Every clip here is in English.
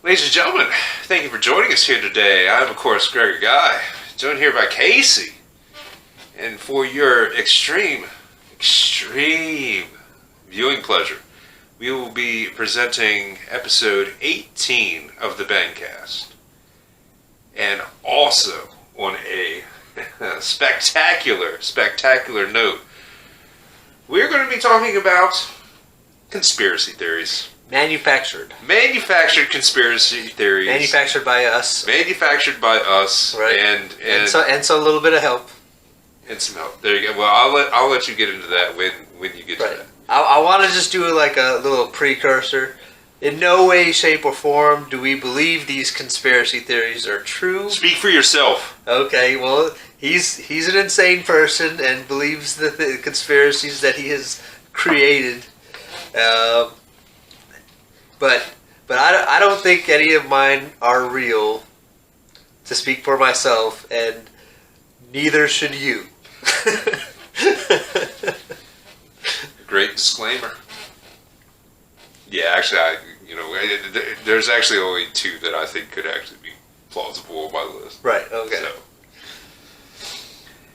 Ladies and gentlemen, thank you for joining us here today. I'm, of course, Gregor Guy, joined here by Casey. And for your extreme viewing pleasure, we will be presenting episode 18 of the Bangcast. And also, on a spectacular note, we're going to be talking about conspiracy theories. Manufactured conspiracy theories. Manufactured by us. Right. And so a little bit of help. And some help. There you go. Well, I'll let you get into that when you get to that. I want to just do like a little precursor. In no way, shape, or form do we believe these conspiracy theories are true. Speak for yourself. Okay, well, he's an insane person and believes the conspiracies that he has created. But I don't think any of mine are real, to speak for myself, and neither should you. Great disclaimer. Yeah, actually, there's actually only two that I think could actually be plausible on my list. Right. Okay. So,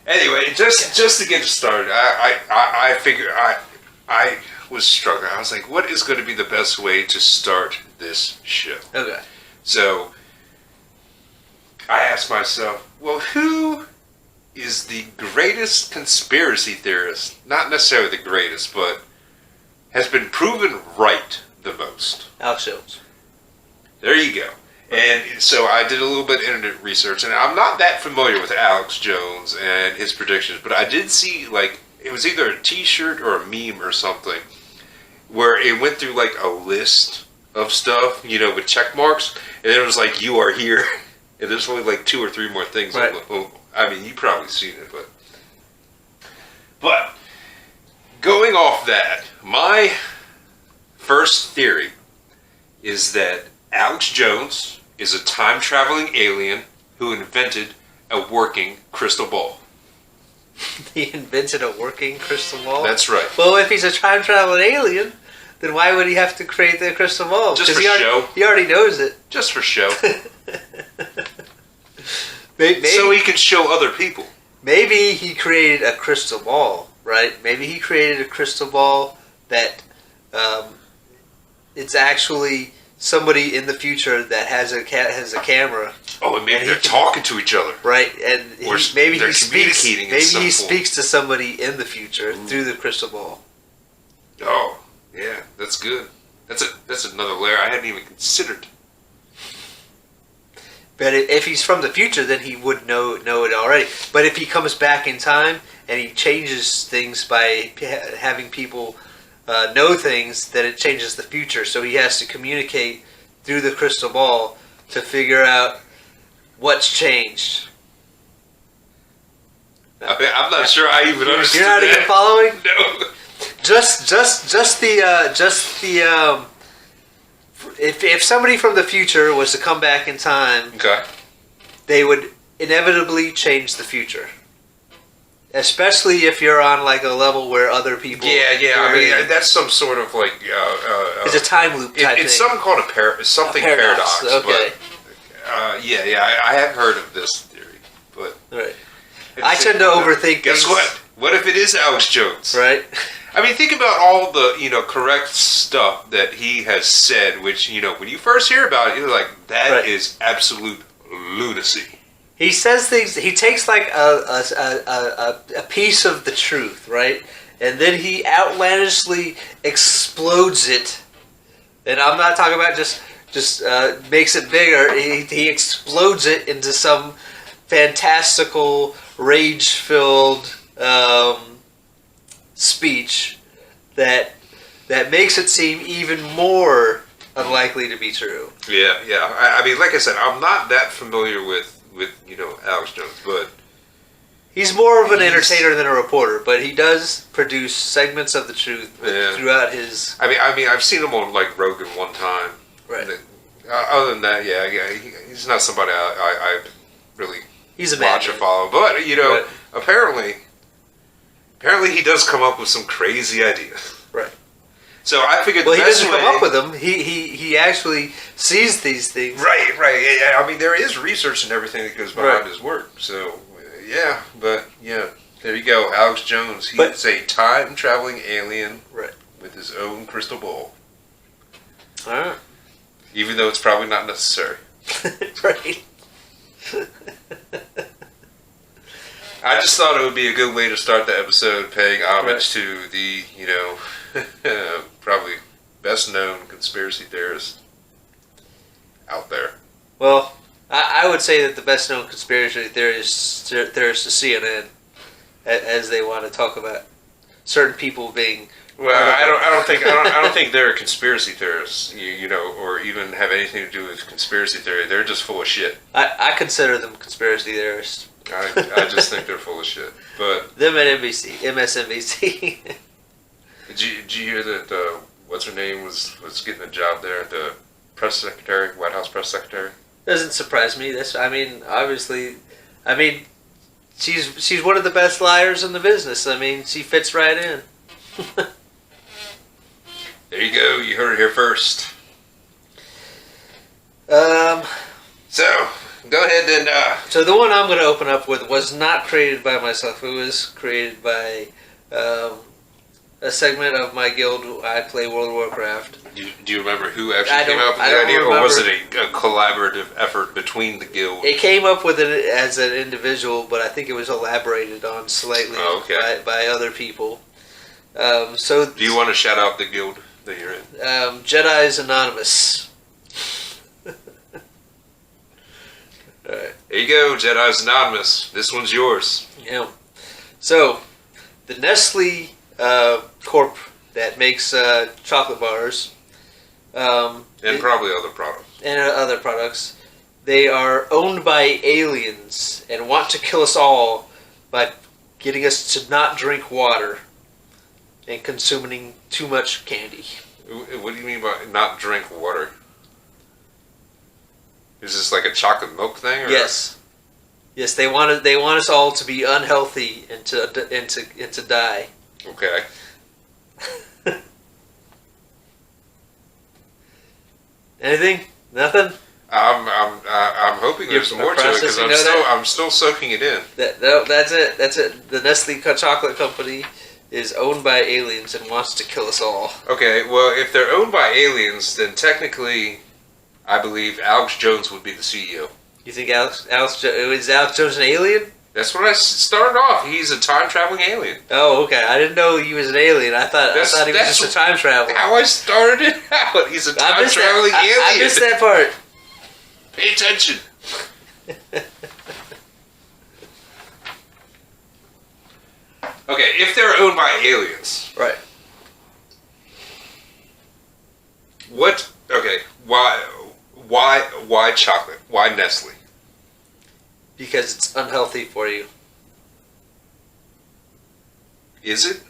anyway, just to get started, I figured I was struggling. I was like, what is going to be the best way to start this show? Okay. So I asked myself, well, who is the greatest conspiracy theorist? Not necessarily the greatest, but has been proven right the most? Alex Jones. There you go. And so I did a little bit of internet research, and I'm not that familiar with Alex Jones and his predictions, but I did see, like, it was either a t-shirt or a meme or something, where it went through, like, a list of stuff, with check marks, and then it was like, you are here, and there's only, like, 2 or 3 more things. Right. I mean, you've probably seen it, but going off that, my first theory is that Alex Jones is a time-traveling alien who invented a working crystal ball. He invented a working crystal ball? That's right. Well, if he's a time-traveling alien, then why would he have to create the crystal ball? Just for show. He already knows it. Just for show. Maybe, so he can show other people. Maybe he created a crystal ball, right? Maybe he created a crystal ball that it's actually somebody in the future that has a camera. Oh, and maybe they're talking to each other, right? And maybe he speaks. Maybe he speaks to somebody in the future through the crystal ball. Oh, yeah, that's good. That's another layer I hadn't even considered. But if he's from the future, then he would know it already. But if he comes back in time and he changes things by having people know things, then it changes the future. So he has to communicate through the crystal ball to figure out what's changed. I'm not sure I even understood. You're not even following? No. Just the if somebody from the future was to come back in time, okay, they would inevitably change the future. Especially if you're on like a level where other people. Yeah. I mean, that's some sort of like. It's a time loop type thing. It's something called a paradox. Okay. But, I have heard of this theory, but right. I tend to overthink. Guess things. what? What if it is Alex Jones? Right. I mean, think about all the correct stuff that he has said. Which when you first hear about it, you're like, that is absolute lunacy. He says things. He takes like a piece of the truth, right, and then he outlandishly explodes it. And I'm not talking about just makes it bigger. He explodes it into some fantastical, rage-filled speech that makes it seem even more unlikely to be true. Yeah. I mean, like I said, I'm not that familiar with Alex Jones, but he's more of an entertainer than a reporter. But he does produce segments of the truth throughout his. I mean, I've seen him on like Rogan one time. Right. Other than that, he's not somebody I really watch or follow. But apparently he does come up with some crazy ideas. Right. So I figured Well, the he best doesn't way. come up with them. He actually sees these things. Right. Yeah, I mean, there is research and everything that goes behind Right. his work. So, yeah, but yeah, there you go. Alex Jones. He But- is a time traveling alien Right. with his own crystal ball, All right. even though it's probably not necessary. Right. I just thought it would be a good way to start the episode, paying homage Right. to the, probably best known conspiracy theorist out there. Well, I would say that the best known conspiracy theorist is CNN, as they want to talk about certain people being. Well, I don't think they're conspiracy theorists, or even have anything to do with conspiracy theory. They're just full of shit. I consider them conspiracy theorists. I just think they're full of shit. But Them at MSNBC. did you hear that? What's her name was getting a job there? The press secretary, White House press secretary. Doesn't surprise me. Obviously, she's one of the best liars in the business. I mean, she fits right in. There you go. You heard it here first. So go ahead and. So the one I'm going to open up with was not created by myself. It was created by a segment of my guild. I play World of Warcraft. Do you remember who actually I came don't- up with I the don't idea, or was it remember. a collaborative effort between the guild? It came up with it as an individual, but I think it was elaborated on slightly Oh, okay. by other people. So Do you want to shout out the guild that you're in? Jedi's Anonymous. Alright. There you go, Jedi's Anonymous. This one's yours. Yeah. So, the Nestle Corp that makes chocolate bars And probably other products. and other products, they are owned by aliens and want to kill us all by getting us to not drink water and consuming too much candy. What do you mean by not drink water? Is this like a chocolate milk thing? Or? Yes. Yes, they want us all to be unhealthy and to die. Okay. Anything? Nothing? I'm hoping there's You're more to it because processing that? I'm still soaking it in. No, that's it. That's it. The Nestle Chocolate Company is owned by aliens and wants to kill us all. Okay, well, if they're owned by aliens, then technically, I believe Alex Jones would be the CEO. You think is Alex Jones an alien? That's what I started off. He's a time traveling alien. Oh, okay. I didn't know he was an alien. I thought he was That's just a time traveler. How I started it out. He's a time traveling alien. I missed that part. Pay attention. Okay, if they're owned by aliens, Right. what? Okay, why chocolate? Why Nestle? Because it's unhealthy for you. Is it?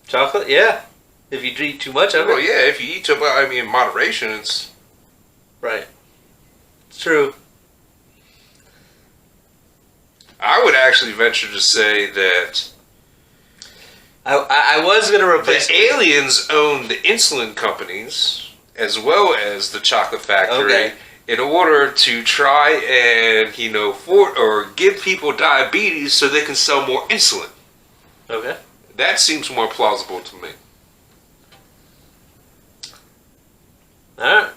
Chocolate? Yeah. If you eat too much of Well, it. yeah. If you eat too much, I mean, in moderation, it's. Right. It's true. I would actually venture to say that I was going to replace the aliens own the insulin companies as well as the chocolate factory. Okay. In order to try and give people diabetes so they can sell more insulin. Okay. That seems more plausible to me. Alright.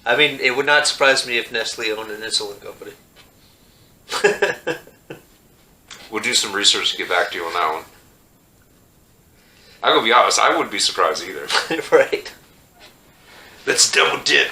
I mean, it would not surprise me if Nestle owned an insulin company. We'll do some research to get back to you on that one. I'm gonna be honest, I wouldn't be surprised either. Right. Let's double dip.